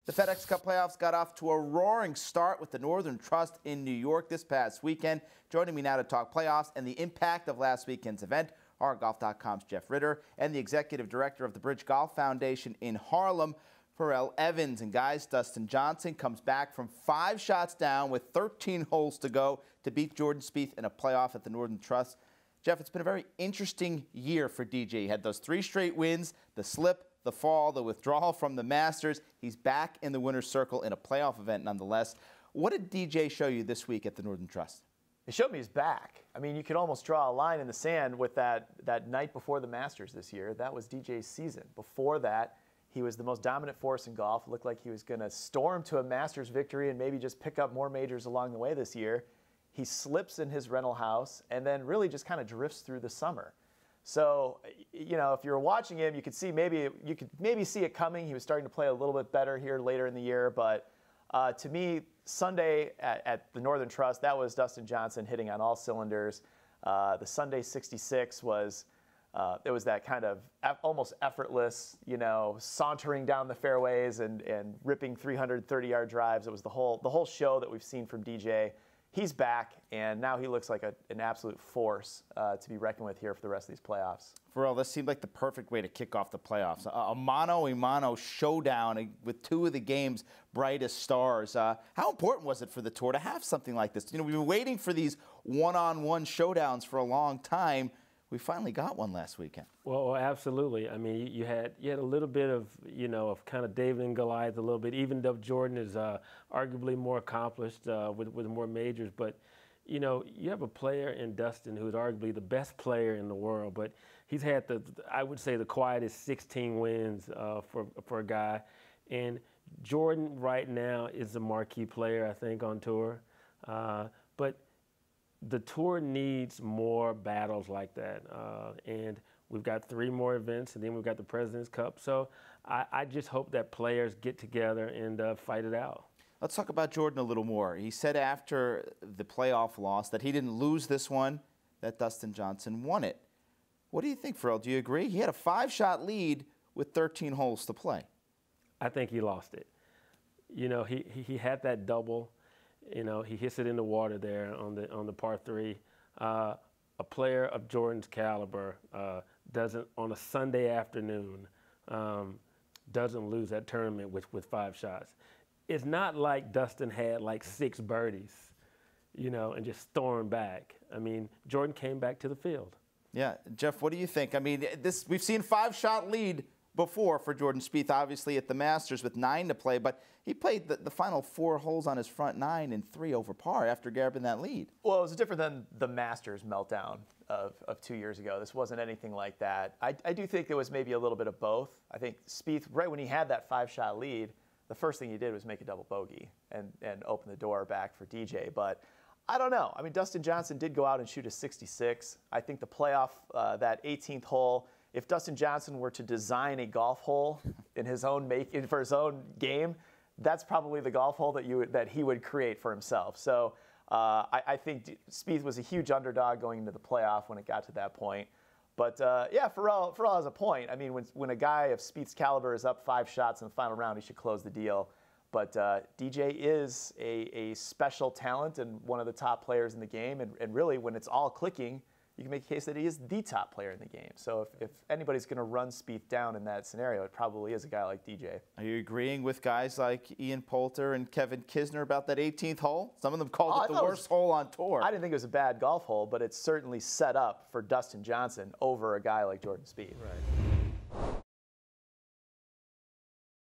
The FedEx Cup playoffs got off to a roaring start with the Northern Trust in New York this past weekend. Joining me now to talk playoffs and the impact of last weekend's event are Golf.com's Jeff Ritter and the executive director of the Bridge Golf Foundation in Harlem, Farrell Evans. And guys, Dustin Johnson comes back from 5 shots down with 13 holes to go to beat Jordan Spieth in a playoff at the Northern Trust. Jeff, it's been a very interesting year for DJ. He had those 3 straight wins, the slip, the fall, the withdrawal from the Masters. He's back in the winner's circle in a playoff event nonetheless. What did DJ show you this week at the Northern Trust? It showed me he's back. I mean, you could almost draw a line in the sand with that night before the Masters this year. That was DJ's season. Before that, he was the most dominant force in golf. It looked like he was going to storm to a Masters victory and maybe just pick up more majors along the way this year. He slips in his rental house and then really just kind of drifts through the summer. So, you know, if you were watching him, you could maybe see it coming. He was starting to play a little bit better here later in the year. But to me, Sunday at the Northern Trust, that was Dustin Johnson hitting on all cylinders. The Sunday 66 was it was that kind of almost effortless, you know, sauntering down the fairways and ripping 330-yard drives. It was the whole show that we've seen from DJ. He's back, and now he looks like an absolute force to be reckoned with here for the rest of these playoffs. Farrell, this seemed like the perfect way to kick off the playoffs. A mano-a-mano showdown with 2 of the game's brightest stars. How important was it for the tour to have something like this? You know, we've been waiting for these one-on-one showdowns for a long time. We finally got one last weekend. Well, absolutely. I mean, you had a little bit of, you know, of kind of David and Goliath a little bit, even though Jordan is arguably more accomplished with more majors. But, you know, you have a player in Dustin who's arguably the best player in the world, but he's had I would say, the quietest 16 wins for a guy. And Jordan right now is a marquee player, I think, on tour. But the tour needs more battles like that, and we've got 3 more events, and then we've got the President's Cup. So I just hope that players get together and fight it out. Let's talk about Jordan a little more. He said after the playoff loss that he didn't lose this one, that Dustin Johnson won it. What do you think, Farrell? Do you agree? He had a 5-shot lead with 13 holes to play. I think he lost it. You know, he had that double. You know, he hits it in the water there on the par 3. A player of Jordan's caliber doesn't, on a Sunday afternoon, doesn't lose that tournament with 5 shots. It's not like Dustin had like 6 birdies, you know, and just stormed back. I mean, Jordan came back to the field. Yeah, Jeff, what do you think? I mean, we've seen 5-shot lead before for Jordan Spieth, obviously at the Masters with 9 to play, but he played the final 4 holes on his front 9 and 3 over par after grabbing that lead. Well, it was different than the Masters meltdown of 2 years ago. This wasn't anything like that. I do think there was maybe a little bit of both. I think Spieth, right when he had that 5-shot lead, the first thing he did was make a double bogey and open the door back for DJ. But I don't know. I mean, Dustin Johnson did go out and shoot a 66. I think the playoff, that 18th hole, if Dustin Johnson were to design a golf hole in his own for his own game, that's probably the golf hole that he would create for himself. So I think Spieth was a huge underdog going into the playoff when it got to that point. But yeah, Farrell has a point. I mean, when a guy of Spieth's caliber is up 5 shots in the final round, he should close the deal. But DJ is a special talent and one of the top players in the game. And really, when it's all clicking, you can make a case that he is the top player in the game. So if anybody's going to run Spieth down in that scenario, it probably is a guy like DJ. Are you agreeing with guys like Ian Poulter and Kevin Kisner about that 18th hole? Some of them called it the worst hole on tour. I didn't think it was a bad golf hole, but it's certainly set up for Dustin Johnson over a guy like Jordan Spieth. Right.